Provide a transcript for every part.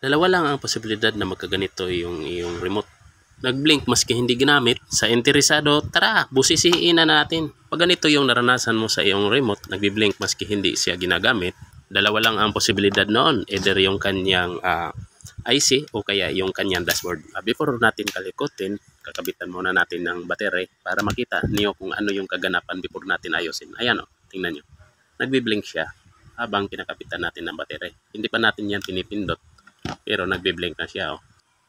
Dalawa lang ang posibilidad na magkaganito yung iyong remote. Nag-blink maski hindi ginamit. Sa interesado, tara, busisiin na natin. Pag ganito yung naranasan mo sa iyong remote, nagbi-blink maski hindi siya ginagamit, dalawa lang ang posibilidad noon. Either yung kanyang IC o kaya yung kanyang dashboard. Before natin kalikutin, kakabitan muna natin ng battery para makita niyo kung ano yung kaganapan before natin ayusin. Ayan o, tingnan nyo. Nagbi-blink siya habang kinakapitan natin ng battery. Hindi pa natin yan pinipindot, pero nagbi-blink na siya. Oh.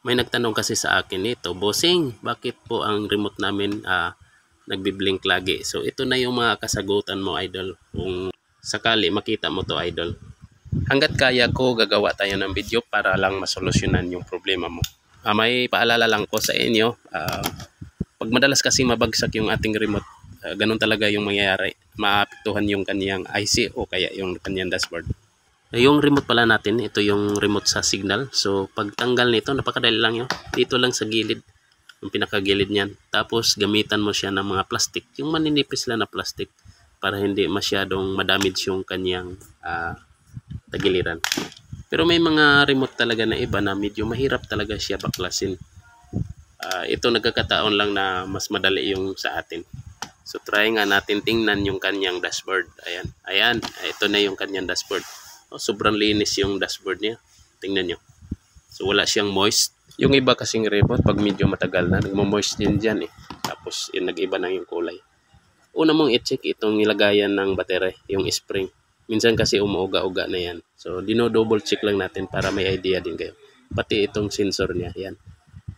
May nagtanong kasi sa akin nito, bossing, bakit po ang remote namin nagbi-blink lagi? So ito na yung mga kasagutan mo, idol. Kung sakali makita mo to, idol. Hanggat kaya ko, gagawa tayo ng video para lang masolusyonan yung problema mo. May paalala lang ko sa inyo, pag madalas kasi mabagsak yung ating remote, ganun talaga yung mangyayari. Maapektuhan yung kanyang IC o kaya yung kanyang dashboard. Yung remote pala natin, ito yung remote sa signal. So pag tanggal nito, napakadali lang yun. Dito lang sa gilid, yung pinakagilid niyan. Tapos gamitan mo siya ng mga plastic, yung maninipis lang na plastic para hindi masyadong madamage yung kanyang tagiliran. Pero may mga remote talaga na iba na medyo mahirap talaga siya baklasin. Ito nagkakataon lang na mas madali yung sa atin. So try nga natin tingnan yung kanyang dashboard. Ayan, ayan, ito na yung kanyang dashboard. Sobrang linis yung dashboard niya. Tingnan nyo. So wala siyang moist. Yung iba kasing remote pag medyo matagal na, nagmo-moist din dyan eh. Tapos nag-iba na yung kulay. Una mong i-check itong nilagayan ng battery, yung spring. Minsan kasi umuuga-uga na yan. So dino-double check lang natin para may idea din kayo. Pati itong sensor niya, yan.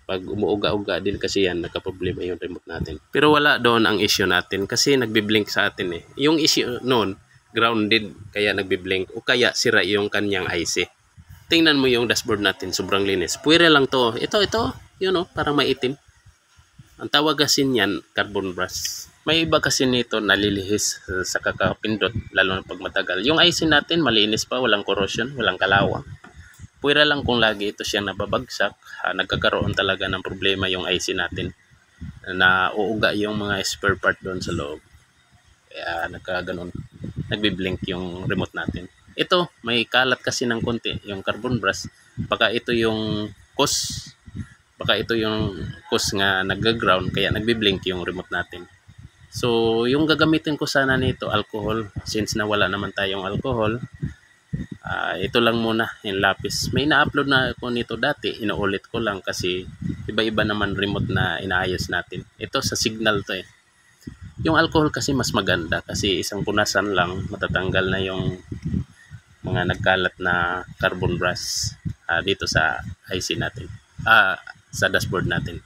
Pag umuuga-uga din kasi yan, nagka-problema yung remote natin. Pero wala doon ang issue natin kasi nagbi-blink sa atin eh. Yung issue noon, grounded kaya nagbi-blink o kaya sira yung kanyang IC. Tingnan mo yung dashboard natin, sobrang linis. Puwera lang to. Ito, yun know, parang maitim. Ang tawag kasi niyan, carbon brush. May iba kasi nito nalilihis sa kakapindot, lalo na pag matagal. Yung IC natin malinis pa, walang corrosion, walang kalawang. Puwera lang kung lagi ito siyang nababagsak, nagkakaroon talaga ng problema yung IC natin. Na uuga yung mga spare part doon sa loob. Kaya nagkaganon, nagbi-blink yung remote natin. Ito, may kalat kasi ng konti, yung carbon brush. Baka ito yung cause. Baka ito yung cause nga nag-ground, kaya nagbi-blink yung remote natin. So, yung gagamitin ko sana nito, alcohol. Since nawala naman tayong alcohol, ito lang muna, yung lapis. May na-upload na ako nito dati, inuulit ko lang kasi iba-iba naman remote na inaayos natin. Ito sa signal to eh. Yung alcohol kasi mas maganda kasi isang punasan lang, matatanggal na yung mga nagkalat na carbon brush dito sa IC natin. Sa dashboard natin.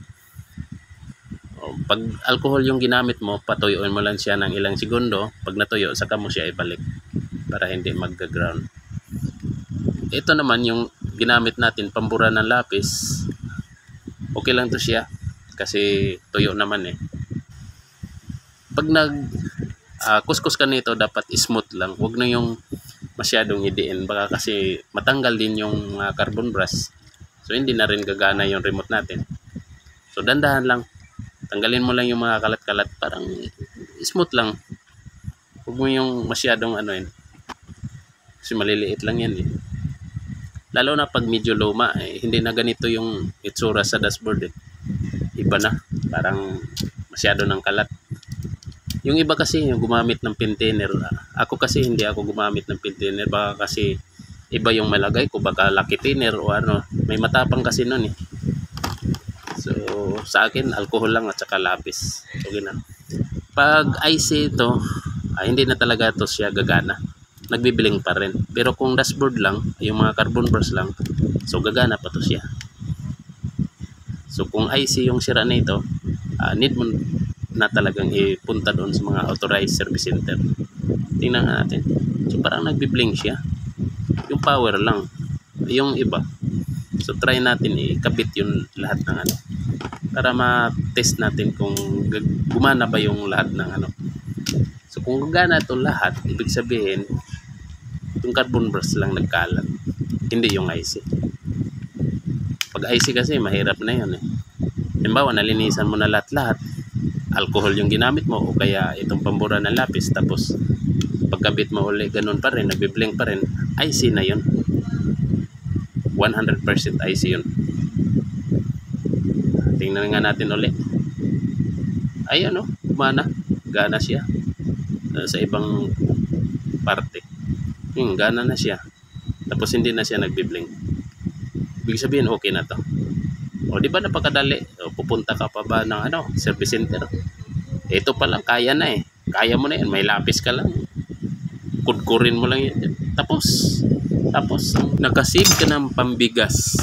Pag alcohol yung ginamit mo, patuyuin mo lang siya ng ilang segundo. Pag natuyo, saka mo siya ibalik para hindi mag-ground. Ito naman yung ginamit natin, pambura ng lapis. Okay lang to siya kasi tuyo naman eh. Pag kuskus ka nito, dapat smooth lang. Huwag na yung masyadong idiin. Baka kasi matanggal din yung carbon brush. So hindi na rin gagana yung remote natin. So dandahan lang. Tanggalin mo lang yung mga kalat-kalat, parang smooth lang. Huwag mo yung masyadong kasi maliliit lang yan eh. Lalo na pag medyo luma hindi na ganito yung itsura sa dashboard eh. Iba na, parang masyado ng kalat. Yung iba kasi yung gumamit ng pintainer. Ako kasi hindi ako gumamit ng pintainer, baka kasi iba yung malagay ko, baka lucky thinner o may matapang kasi nun eh. So sa akin alcohol lang at saka lapis. Okay na. Pag IC ito, hindi na talaga ito siya gagana. Nagbibiling pa rin. Pero kung dashboard lang, yung mga carbon brush lang, so gagana pa to siya. So kung IC yung sira na ito, need mo na talagang ipunta doon sa mga authorized service center. Tingnan natin. So parang nagbi-blink siya. Yung power lang. Yung iba. So try natin ikabit yung lahat ng para ma-test natin kung gumana ba yung lahat ng So kung gumana ito lahat, ibig sabihin yung carbon brush lang nagkalat, hindi yung IC. Pag IC kasi mahirap na yun eh. Halimbawa nalinisan mo na lahat-lahat, alcohol yung ginamit mo o kaya itong pambura ng lapis, tapos pagkabit mo uli ganun pa rin, nagbi-blink pa rin, IC na yun. 100% IC yun. Tingnan nga natin ulit. Ayan o, gumana. Gana siya. Sa ibang parte. Gana na siya. Tapos hindi na siya nagbi-blink. Ibig sabihin okay na to. O di ba napakadali? O, pupunta ka pa ba ng service center? Ito pa lang, kaya na eh. Kaya mo na yan. May lapis ka lang. Kudkurin mo lang yan. Tapos nakasave ka ng pambigas.